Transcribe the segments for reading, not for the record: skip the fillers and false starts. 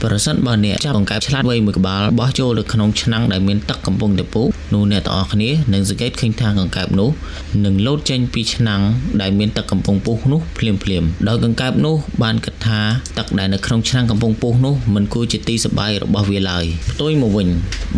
ប្រសិនបើអ្នកចាប់កង្កែបឆ្លាតវៃមួយកក្បាលបោះចូលទៅក្នុងឆ្នាំងដែលមានទឹកកំពុងតែពុះនោះអ្នកទាំងអស់គ្នានឹងសង្កេតឃើញថាកង្កែបនោះនឹងលោតចេញពីឆ្នាំងដែលមានទឹកកំពុងពុះនោះភ្លាមៗដោយកង្កែបនោះបានគិតថាទឹកដែលនៅក្នុងឆ្នាំងកំពុងពុះនោះមិនគួរជាទីសប្បាយរបស់វាឡើយផ្ទុយមកវិញ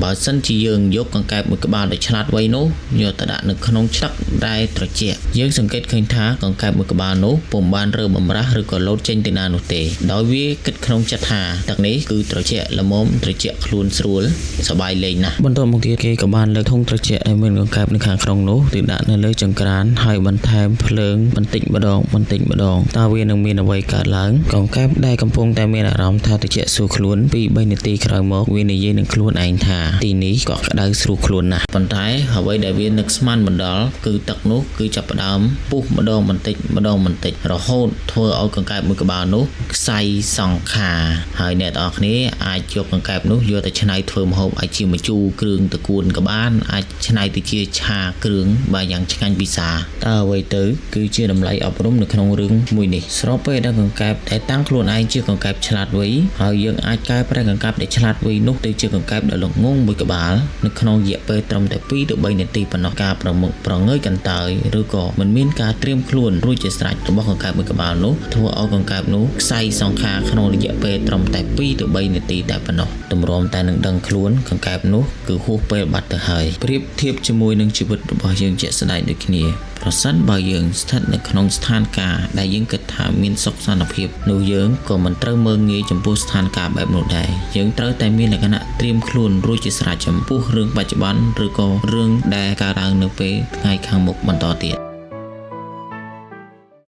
បើសិនជាយើងយកកង្កែបមួយកក្បាលដែលឆ្លាតវៃនោះយកទៅដាក់នៅក្នុងទឹកដែលត្រជាក់យើងសង្កេតឃើញថាកង្កែបមួយកក្បាលនោះពុំបានរើបំរាស់ឬក៏លោតចេញទៅណានោះទេដោយវាគិតក្នុងចិត្តថាទឹកនេះគឺត្រជាក់ល្មមត្រជាក់ខ្លួនស្រួលសប្បាយលេងណាស់បន្ទាប់មកទៀតគេក៏បានលើកធុងត្រជាក់ដែលមានកង្កែបនៅខាងក្នុងនោះទៅដាក់នៅលើចង្ក្រានហើយបន្ថែមភ្លើងបន្តិចម្ដងតើវានឹងមានអ្វីកើតឡើងកង្កែបដែលកំពុងតែមានអារម្មណ៍ថាត្រជាក់ស្រួលខ្លួនពី3នាទីក្រោយមកវានិយាយនឹងខ្លួនឯងថាទីនេះក៏ក្តៅស្រួលខ្លួនណាស់ប៉ុន្តែអ្វីដែលវានឹកស្មានមិនដល់គឺទឹកនោះគឺចាប់ផ្ដើមពុះម្ដងបន្តិចរហូតធ្វើឲ្យកង្កែបមួយកក្បាលនោះខ្សៃសង្ខារហើយអ្នកទាំងអស់គ្នាអាចយកកង្កែបនោះយកទៅច្នៃធ្វើម្ហូបអាចជាម្ជូរគ្រឿងតកួនក៏បានអាចច្នៃទៅជាឆាគ្រឿងបាទយ៉ាងឆ្ងាញ់ពិសាតើអ្វីទៅគឺជាតម្លៃអប់រំនៅក្នុងរឿងមួយនេះស្របពេលដែលកង្កែបដែលតាំងខ្លួនឯងជាកង្កែបឆ្លាតវៃហើយយើងអាចកែប្រែកង្កែបដែលឆ្លាតវៃនោះទៅជាកង្កែបដែលល្ងងមួយកក្បាលនៅក្នុងរយៈពេលត្រឹមតែ2ទៅ3នាទីប៉ុណ្ណោះការប្រមុខប្រងើយកន្តើយឬក៏មិនមានការត្រៀមខ្លួនរួចជាស្រេចរបស់កង្កែបមួយកក្បាលនោះធ្វើឲ្យកង្កែបនោះខ្សែសង្ខារក្នុងរយៈពេលត្រឹមតែ2ទៅ3នាទីតែប៉ុណ្ណោះទម្រាំតែនឹងដឹងខ្លួនកង្កែបនោះគឺហួសពេលបាត់ទៅហើយប្រៀបធៀបជាមួយនឹងជីវិតរបស់យើងជាក់ស្ដែងដូចគ្នាប្រសិនបើយើងស្ថិតនៅក្នុងស្ថានភាពដែលយើងគិតថាមានសុខសន្តិភាពនោះយើងក៏មិនត្រូវមើលងាយចំពោះស្ថានភាពបែបនោះដែរយើងត្រូវតែមានលក្ខណៈត្រៀមខ្លួនរួចជាស្រេចចំពោះរឿងបច្ចុប្បន្នឬក៏រឿងដែលកើតឡើងនៅពេលថ្ងៃខាងមុខបន្តទៀត